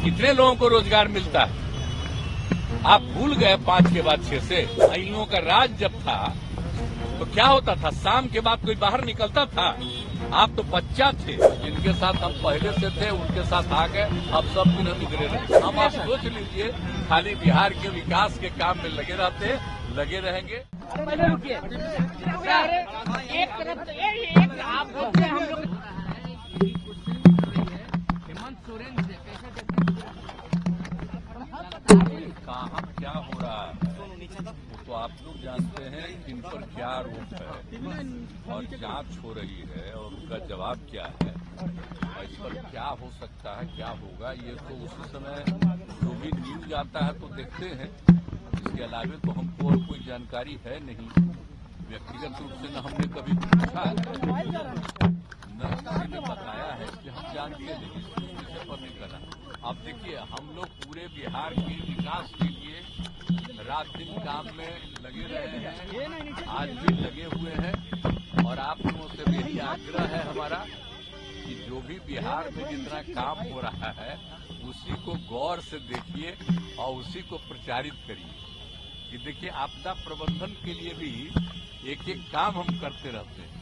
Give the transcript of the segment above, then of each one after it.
कितने लोगों को रोजगार मिलता है? आप भूल गए 5 के बाद 6 से। इन लोगों का राज जब था तो क्या होता था? शाम के बाद कोई बाहर निकलता था? आप तो बच्चा थे, जिनके साथ हम पहले से थे उनके साथ आ गए, अब सब दिन हम उतरे रहे। हम आप सोच लीजिए, खाली बिहार के विकास के काम में लगे रहते, लगे रहेंगे। पहले रुकिए, एक तरफ एक आप बोलते हैं हम लोग हेमंत सोरेन से कैसे कहाँ क्या हो रहा है वो तो आप लोग जानते हैं कि इन पर क्या आरोप है और जांच हो रही है और उनका जवाब क्या है और इस पर क्या हो सकता है, क्या होगा, ये तो उसी समय जो भी न्यूज आता है तो देखते हैं। इसके अलावा तो हमको और कोई जानकारी है नहीं। व्यक्तिगत रूप से न हमने कभी पूछा है, न किसी ने बताया है, इसलिए हम जानते नहीं, इस पर नहीं करना। अब देखिए, हम लोग पूरे बिहार के विकास के लिए रात दिन काम में लगे रहे हैं, आज भी लगे हुए हैं और आप लोगों से भी यही आग्रह है हमारा कि जो भी बिहार में जितना काम हो रहा है उसी को गौर से देखिए और उसी को प्रचारित करिए। कि देखिए, आपदा प्रबंधन के लिए भी एक एक काम हम करते रहते हैं।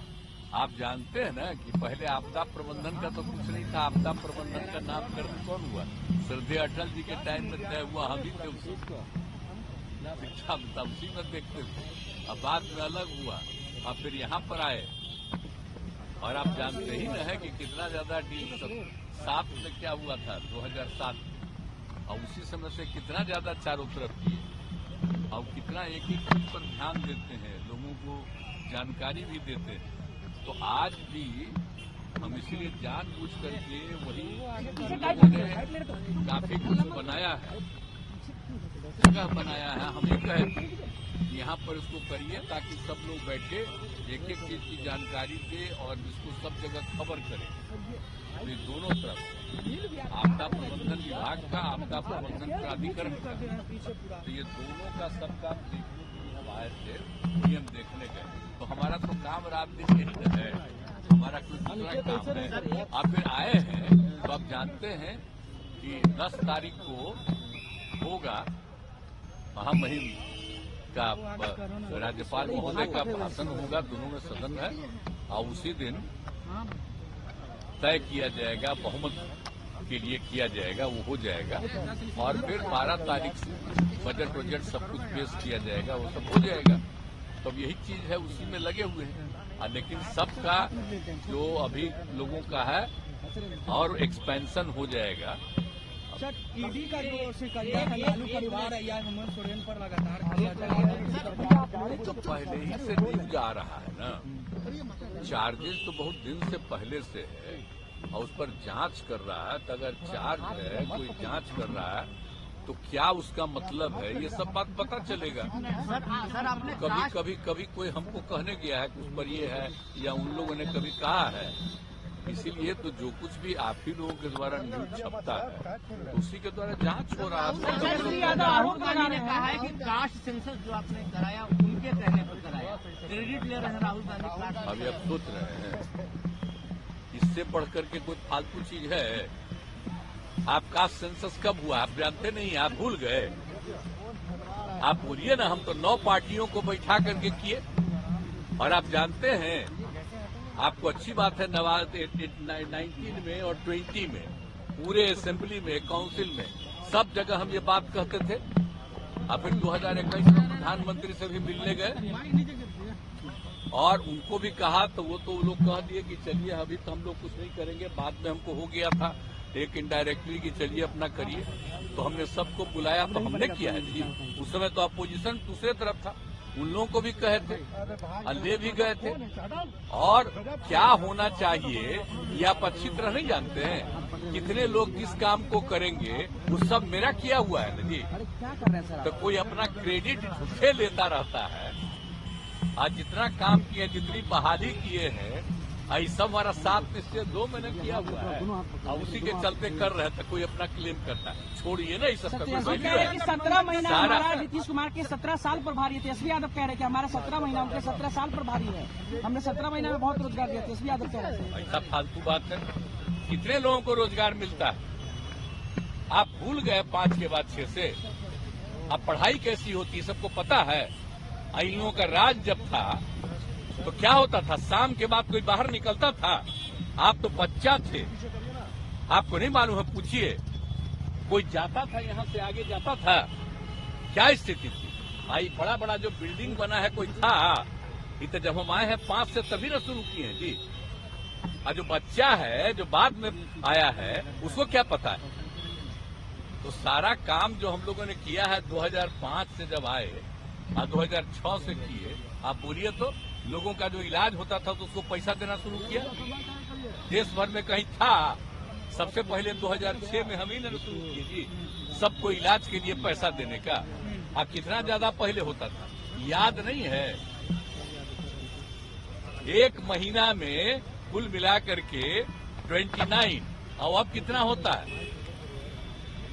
आप जानते हैं ना कि पहले आपदा प्रबंधन का तो कुछ नहीं था। आपदा प्रबंधन का नामकरण कौन हुआ? श्रद्धेय अटल जी के टाइम में तय हुआ, हम ही थे उसी शिक्षा उसी में देखते थे। अब बाद में अलग हुआ, अब फिर यहाँ पर आए और आप जानते ही न है कि कितना ज्यादा डील 7 में क्या हुआ था 2007 और उसी समय से कितना ज्यादा चारों तरफ किए और कितना एक एक चीज पर ध्यान देते हैं, लोगों को जानकारी भी देते हैं। तो आज भी हम इसीलिए जानबूझ करके वही लोगों ने काफी कुछ बनाया है, जगह बनाया है। हम ये कहे यहाँ पर इसको करिए ताकि सब लोग बैठे एक एक चीज की जानकारी दे और इसको सब जगह खबर करें। तो ये दोनों तरफ आपदा प्रबंधन विभाग का, आपदा प्रबंधन प्राधिकरण का, तो ये दोनों का सब काम देखने के लिए हम आए थे, नियम देखने गए। तो हमारा तो काम रात दिन यही है, हमारा कोई दूसरा काम है। आप फिर आए हैं तो आप जानते हैं कि 10 तारीख को होगा महामहिम का राज्यपाल महोदय का भाषण होगा, दोनों में सदन है और उसी दिन तय किया जाएगा, बहुमत के लिए किया जाएगा, वो हो जाएगा और फिर 12 तारीख से बजट सब कुछ पेश किया जाएगा, वो सब हो जाएगा। तो अब यही चीज है, उसी में लगे हुए हैं। लेकिन सबका जो अभी लोगों का है और एक्सपेंशन हो जाएगा। ईडी का जो शिकायत है लालू परिवार है या हेमंत सोरेन पर लगातार किया जा रहा है, तो पहले ही से न्यूज आ रहा है ना, चार्जेस तो बहुत दिन से पहले से है और उस पर जांच कर रहा है। तो अगर चार्ज है, कोई जांच कर रहा है तो क्या उसका मतलब है, ये सब बात पता चलेगा। सर आपने कभी कोई हमको कहने गया है कि उस पर ये है या उन लोगों ने कभी कहा है। इसीलिए तो जो कुछ भी आप ही लोगों के द्वारा न्यूज छपता है तो उसी के द्वारा जांच हो रहा है। राहुल गांधी ने कहा है कि कास्ट सेंसस जो आपने कराया उनके कहने पर कराया, क्रेडिट ले रहे हैं राहुल गांधी। अभी आप सोच रहे हैं इससे बढ़कर के कोई फालतू चीज है? आप कास्ट सेंसस कब हुआ आप जानते नहीं, आप भूल गए? आप बोलिए ना, हम तो 9 पार्टियों को बैठा करके किए और आप जानते हैं, आपको अच्छी बात है, 19 में और 20 में पूरे असेंबली में, काउंसिल में सब जगह हम ये बात कहते थे। और फिर 2021 में प्रधानमंत्री से भी मिलने गए और उनको भी कहा तो वो लोग कह दिए कि चलिए अभी तो हम लोग कुछ नहीं करेंगे, बाद में हमको हो गया था एक इनडायरेक्टली कि चलिए अपना करिए। तो हमने सबको बुलाया तो हमने किया है जी। उस समय तो अपोजिशन दूसरे तरफ था, उन लोगों को भी कहे थे, ले भी गए थे। और क्या होना चाहिए ये आप अच्छी तरह नहीं जानते हैं। कितने लोग किस काम को करेंगे वो सब मेरा किया हुआ है ना जी। तो कोई अपना क्रेडिट झूठे लेता रहता है। आज जितना काम किए, जितनी बहाली किए हैं, आई सब हमारा 7 निश्चय 2 महीने किया हुआ है और उसी के चलते कर रहे थे। कोई अपना क्लेम करता है, छोड़िए ना इस सब। 17 महीना हमारा नीतीश कुमार के 17 साल पर भारी है। तेजस्वी यादव कह रहे हैं कि हमारा 17 महीना उनके 17 साल पर भारी है। हमने 17 महीना में बहुत रोजगार दिया, तेजस्वी यादव कह रहे हैं। ऐसा फालतू बात है। कितने लोगों को रोजगार मिलता है? आप भूल गए 5 के बाद 6 से। अब पढ़ाई कैसी होती है सबको पता है। इन लोगों का राज जब था तो क्या होता था, शाम के बाद कोई बाहर निकलता था? आप तो बच्चा थे, आपको नहीं मालूम है, पूछिए। कोई जाता था यहाँ से आगे जाता था? क्या स्थिति थी? आई बड़ा बड़ा जो बिल्डिंग बना है कोई था? इतने जब हम आए हैं 5 से तभी न शुरू किए हैं जी। और जो बच्चा है जो बाद में आया है उसको क्या पता है? तो सारा काम जो हम लोगों ने किया है 2005 से जब आए और 2006 से किए, आप बोलिए तो लोगों का जो इलाज होता था तो उसको पैसा देना शुरू किया। देश भर में कहीं था? सबसे पहले 2006 में हम ही ने शुरू किए जी, सबको इलाज के लिए पैसा देने का। अब कितना ज्यादा पहले होता था याद नहीं है? एक महीना में कुल मिलाकर के 29, और अब कितना होता है?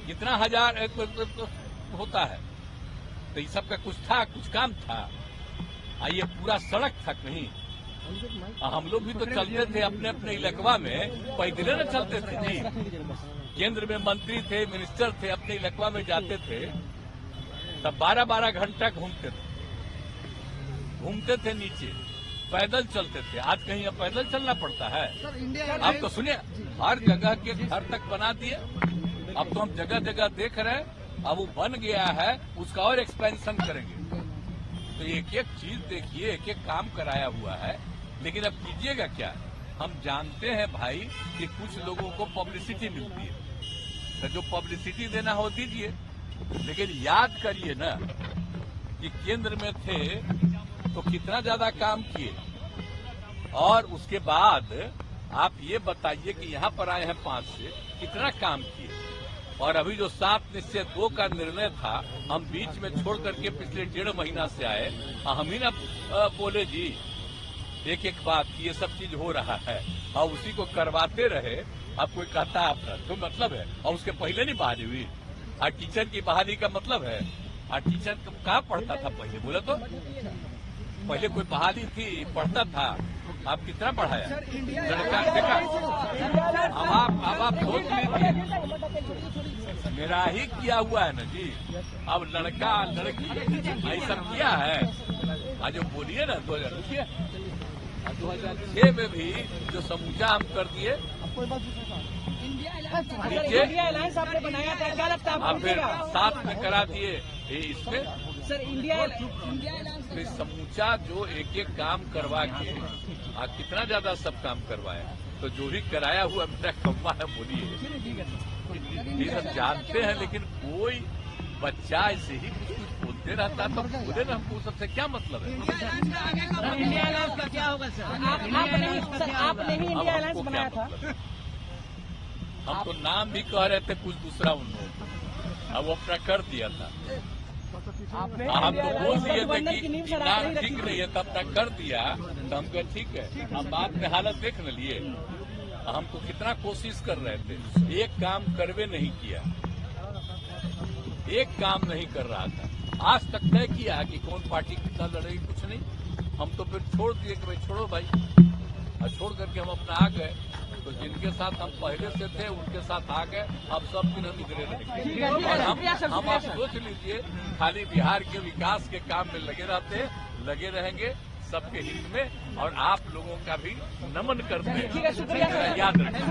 कितना हजार होता है? तो ये सबका कुछ था, कुछ काम था। ये पूरा सड़क था कहीं? हम लोग भी तो चलते थे अपने अपने इलाकवा में, पैदल न चलते थे जी। केंद्र में मंत्री थे, मिनिस्टर थे, अपने इलाकवा में जाते थे तब 12-12 घंटा घूमते थे नीचे, पैदल चलते थे। आज कहीं अब पैदल चलना पड़ता है? अब तो सुनिए, हर जगह के घर तक बना दिए। अब तो हम जगह जगह देख रहे हैं, अब वो बन गया है, उसका और एक्सपेंशन करेंगे। तो एक एक चीज देखिए, एक एक काम कराया हुआ है, लेकिन अब कीजिएगा क्या? हम जानते हैं भाई कि कुछ लोगों को पब्लिसिटी मिलती है, तो जो पब्लिसिटी देना हो दीजिए, लेकिन याद करिए ना कि केंद्र में थे तो कितना ज्यादा काम किए, और उसके बाद आप ये बताइए कि यहाँ पर आए हैं 5 से कितना काम किए। और अभी जो 7 निश्चय 2 का निर्णय था, हम बीच में छोड़ करके पिछले 1.5 महीना से आए, हम ही ना बोले जी एक एक बात कि ये सब चीज हो रहा है, और उसी को करवाते रहे। अब कोई कहता है आपका तो मतलब है, और उसके पहले नहीं बहाली हुई। और टीचर की बहाली का मतलब है, और टीचर कहाँ पढ़ता था पहले? बोले तो पहले कोई बहाली थी, पढ़ता था। आप कितना पढ़ाया लड़का देखा? अब आप सोच लीजिए, मेरा ही किया हुआ है ना जी। अब लड़का लड़की ऐसा किया है। आज जो बोलिए ना 2006 में भी जो समूचा हम कर दिए, इंडिया अलायंस आपने बनाया था, क्या लगता है आप फिर साथ में करा दिए इसमें सर? इंडिया फिर समूचा जो एक एक काम करवा के कितना ज्यादा सब काम करवाया। तो जो भी कराया हुआ मेरा कम्मा है, बोलिए। ये सब जानते हैं, लेकिन कोई बच्चा ऐसे ही कुछ बोलते रहता तो बोले ना, हमको सबसे क्या मतलब है? इंडिया अलायंस का क्या होगा सर? आपने ही इंडिया अलायंस बनाया था। हम तो नाम भी कह रहे थे कुछ दूसरा उन लोगों, अब वो अपना कर दिया था। हम तो बोल दिए थे कि नाम ठीक नहीं है, तब तक कर दिया तो हम कहे ठीक है। हम बाद में हालत देख न लिए, हमको कितना कोशिश कर रहे थे, एक काम करवे नहीं किया, एक काम नहीं कर रहा था। आज तक तय किया कि कौन पार्टी कितना लड़ेगी, कुछ नहीं। हम तो फिर छोड़ दिए कि भाई छोड़ो भाई, और छोड़ करके हम अपना आ गए। तो जिनके साथ हम पहले से थे उनके साथ आ गए, अब सब दिन हम इधरे रहेंगे। और हम आप सोच लीजिए, खाली बिहार के विकास के काम में लगे रहते, लगे रहेंगे सबके हित में, और आप लोगों का भी नमन करते हैं। शुक्रिया, याद रखें।